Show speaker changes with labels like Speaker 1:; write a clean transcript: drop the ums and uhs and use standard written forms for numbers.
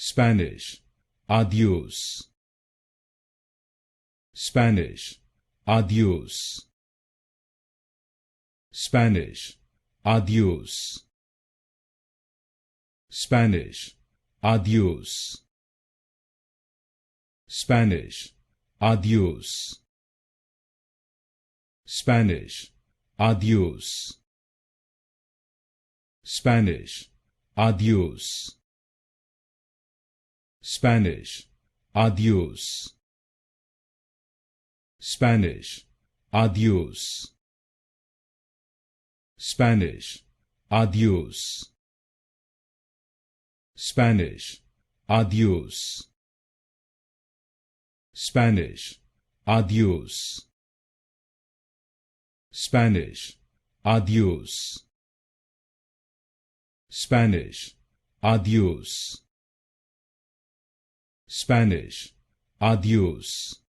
Speaker 1: Spanish, adios. Spanish, adios. Spanish, adios. Spanish, adios. Spanish, adios. Spanish, adios. Spanish, adios. Spanish, adios. Spanish, adios. Spanish, adios. Spanish, adios. Spanish, adios. Spanish, adios. Spanish, adios. Spanish, adios.